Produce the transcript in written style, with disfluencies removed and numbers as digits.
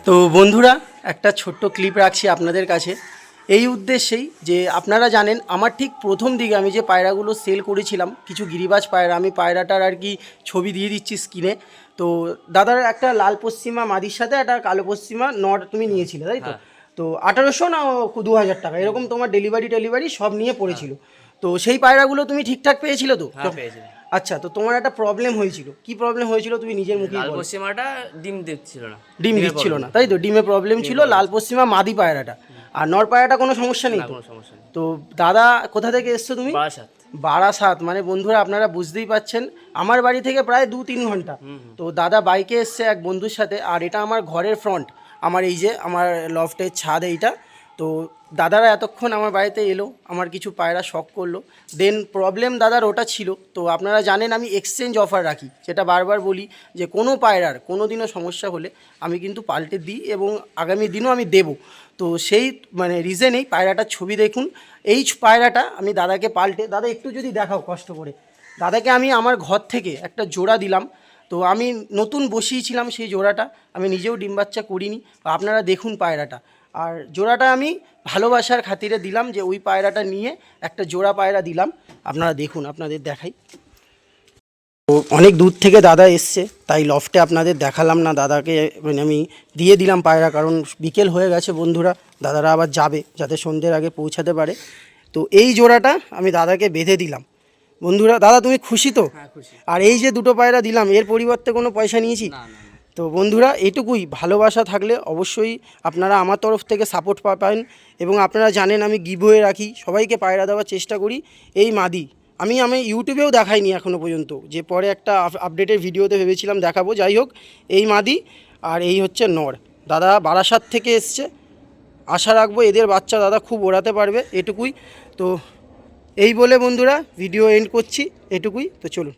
তো বন্ধুরা একটা ছোট্ট ক্লিপ রাখছি আপনাদের কাছে এই উদ্দেশ্যেই যে আপনারা জানেন আমার ঠিক প্রথম দিকে আমি যে পায়রাগুলো সেল করেছিলাম কিছু গিরিবাজ পায়রা, আমি পায়রাটার আর কি ছবি দিয়ে দিচ্ছি স্ক্রিনে। তো দাদার একটা লাল পশ্চিমা মাদির সাথে একটা কালো পশ্চিমা নর তুমি নিয়েছিলে, তাই তো? তো 1800 না 2000 টাকা এরকম তোমার ডেলিভারি সব নিয়ে পড়েছিল। তো সেই পায়রাগুলো তুমি ঠিকঠাক পেয়েছিলে তো? পেয়েছিলাম। আচ্ছা, তো তোমার একটা প্রবলেম হয়েছিল, কি প্রবলেম হয়েছিল তুমি নিজের মুখেই লাল বলো। পশ্চিমাটা ডিম দিচ্ছিল না, ডিম দিচ্ছিল না, তাই তো? ডিমে প্রবলেম ছিল, লাল পশ্চিমা মাদি পায়রাটা। আর নর পায়রাটা কোনো সমস্যা নেই না, তো? কোনো সমস্যা নেই। তো দাদা কোথা থেকে এসছো তুমি? বারাসাত। বারাসাত, মানে বন্ধুরা আপনারা বুঝতেই পাচ্ছেন আমার বাড়ি থেকে প্রায় 2-3 ঘন্টা। তো দাদা বাইকে এসছে এক বন্ধুর সাথে, আর এটা আমার ঘরের ফ্রন্ট, আমার এই যে আমার লফটের ছাদ এইটা। তো দাদারা এতক্ষণ আমার বাড়িতে এলো, আমার কিছু পায়রা শখ করলো। দেন প্রবলেম দাদার ওটা ছিল। তো আপনারা জানেন আমি এক্সচেঞ্জ অফার রাখি, যেটা বারবার বলি যে কোনো পায়রার কোনো দিনও সমস্যা হলে আমি কিন্তু পাল্টে দিই এবং আগামী দিনও আমি দেবো। তো সেই মানে রিজনেই পায়রাটার ছবি দেখুন। এই পায়রাটা আমি দাদাকে পাল্টে, দাদা একটু যদি দেখাও কষ্ট করে, দাদাকে আমি আমার ঘর থেকে একটা জোড়া দিলাম। তো আমি নতুন বসিয়েছিলাম সেই জোড়াটা, আমি নিজেও ডিম বাচ্চা করিনি। আপনারা দেখুন পায়রাটা, আর জোড়াটা আমি ভালোবাসার খাতিরে দিলাম যে ওই পায়রাটা নিয়ে একটা জোড়া পায়রা দিলাম। আপনারা দেখুন, আপনাদের দেখাই। তো অনেক দূর থেকে দাদা এসছে, তাই লফটে আপনাদের দেখালাম না। দাদাকে মানে আমি দিয়ে দিলাম পায়রা, কারণ বিকেল হয়ে গেছে বন্ধুরা, দাদারা আবার যাবে যাতে সন্ধ্যের আগে পৌঁছাতে পারে। তো এই জোড়াটা আমি দাদাকে বেঁধে দিলাম বন্ধুরা। দাদা তুমি খুশি তো? খুশি। আর এই যে দুটো পায়রা দিলাম এর পরিবর্তে কোনো পয়সা নিয়েছি? না, না। তো বন্ধুরা এটুকুই, ভালোবাসা থাকলে অবশ্যই আপনারা আমার তরফ থেকে সাপোর্ট পাবেন। এবং আপনারা জানেন আমি গিভওয়ে রাখি, সবাইকে পায়রা দেওয়ার চেষ্টা করি। এই মাদি আমি ইউটিউবেও দেখাইনি এখনও পর্যন্ত, যে পরে একটা আপডেটের ভিডিওতে ভেবেছিলাম দেখাবো। যাই হোক, এই মাদি আর এই হচ্ছে নর। দাদা বারাসাত থেকে এসছে, আশা রাখবো এদের বাচ্চা দাদা খুব ওড়াতে পারবে, এটুকুই। তো এই বলে বন্ধুরা ভিডিও এন্ড করছি, এটুকুই। তো চলুন।